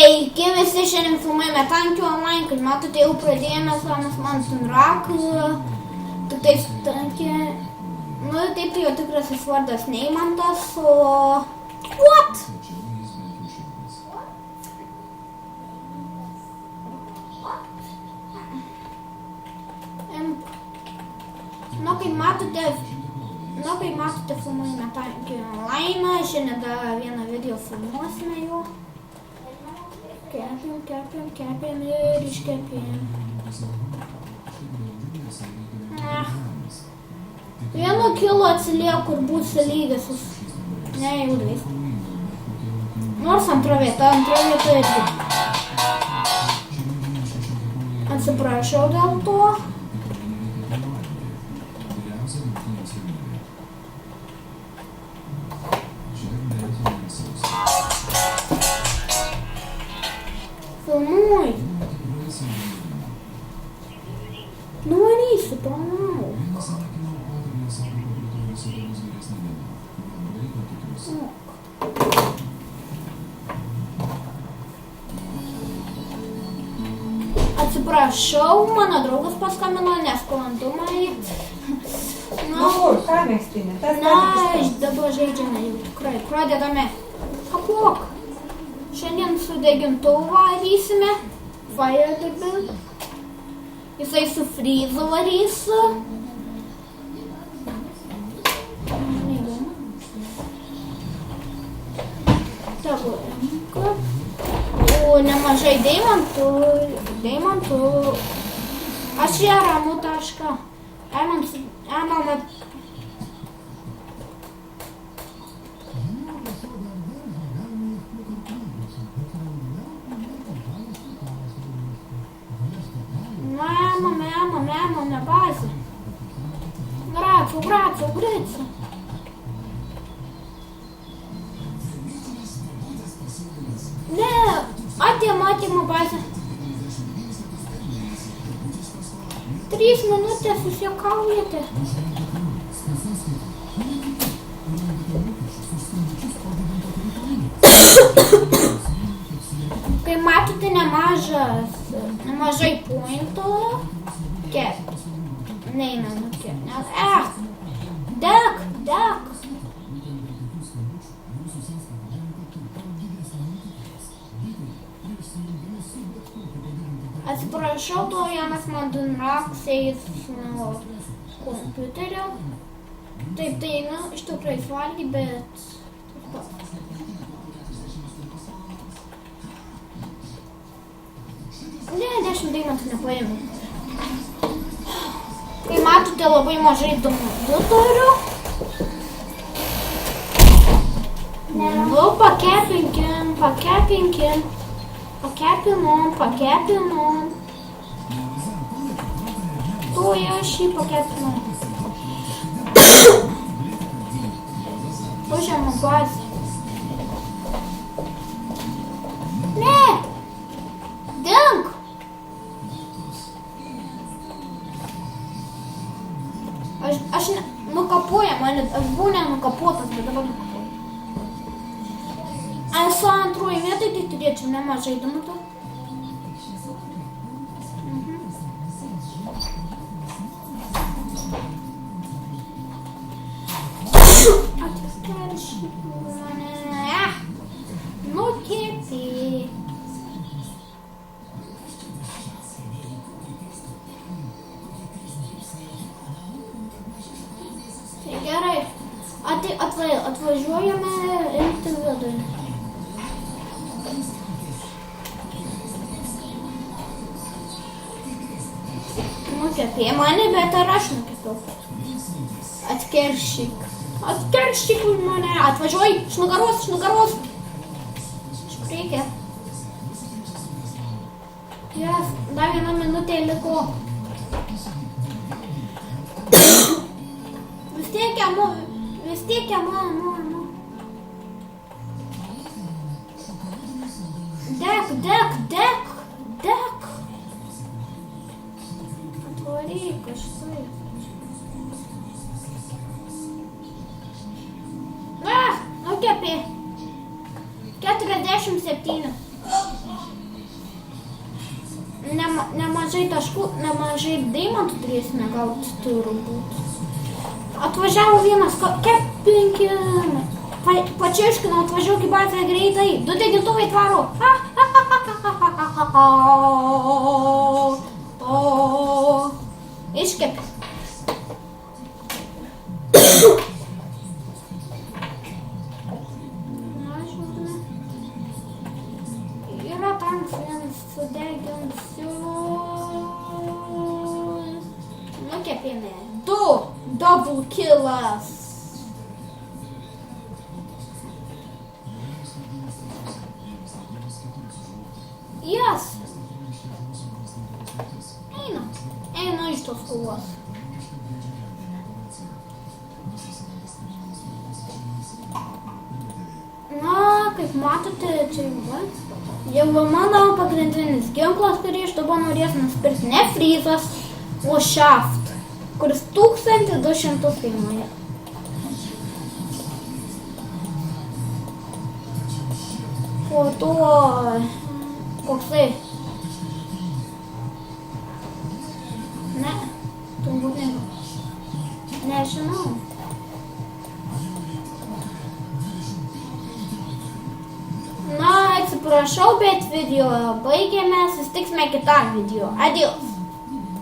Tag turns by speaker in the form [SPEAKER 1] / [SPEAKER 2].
[SPEAKER 1] Sveiki visi, šiandien filmuojame Tankių online, kad matote, jau pradėjome Samas Manson Rock, tik tais Tankį, taip tai jo tikrasis vardas Neimantas, o... What? Kaip matote, filmuojame Tankį online, šiandien dar vieną video filmuosime jau. Kepėm ir iškepėm. Vienu kilo atsilieku, kur būsi lygis su nejaudais. Nors antra vieta irgi. Atsiprašau dėl to. Filmuoju. Nuvarysiu, planau. Atsiprašau, mano draugas paskambino, nesklandumai.
[SPEAKER 2] Ką mėgstinė?
[SPEAKER 1] Dabar žaidžiame jau tikrai. Pradedame. Kapok. Šiandien su degintuvų varysime, Firebill. Jisai su Freezu varys. O nemažai deimantų. Aš ją ramu tašką. Emame. Mamo, na bazę. Gracu. Ne, atėmą bazę. 3 minutės susiekaujate. Kai matote nemažai pointų, neina nukėp. Dek. Atsiprašau, to vienas Manson Rock eis nuo kompiuterio. Taip, tai iš tikrųjų valgy, bet... Ne, 10 deimantų nepaėmiau. Kai matote, labai mažai dūmų turiu. Pakepinkim. Pakepinom. To aš jį pakepinom. Užėmą bazę. Ne! Dink! Aš nukapuoju, aš buvau nenukapuotas, bet dabar nukapuoju. Esu antroji vietoj, tai turėčiau nemažai dėmėtų. Atkeršyk mane. Nukėpė. Tai gerai. Atvažiuojame imti vidui. Nukepė mane, bet ar aš nukepiau? Atkeršyk mane. Atvažiuoj, iš nugaros. Reikia. Dar 1 minutė liko. Vis tiek emu. Dek. Atvaryk, štai. Nukepė. 47. nemažai taškų, nemažai deimantų turėsime gauti turbūt. Atvažiavo vienas kepinki. Pačiuškino, atvažiuok į bazę greitai. 2 degintuvai tvaro. Iškep. Na, žiūrime. Yra tanks vienas sudeginsiu. Nukepėme. 2. Double killas. Yes. Einu iš tos kovos. Na, kaip matote, čia jau mano pagrindinis ginklas, kurį aš dabar norėsiu nusipirkti, ne fryzas, o shaft, kuris 1200 kainuoja. Po to koksai. Ne, turbūt nežinau. Na, atsiprašau, bet video baigėme, susitiksime kitam video. Adios.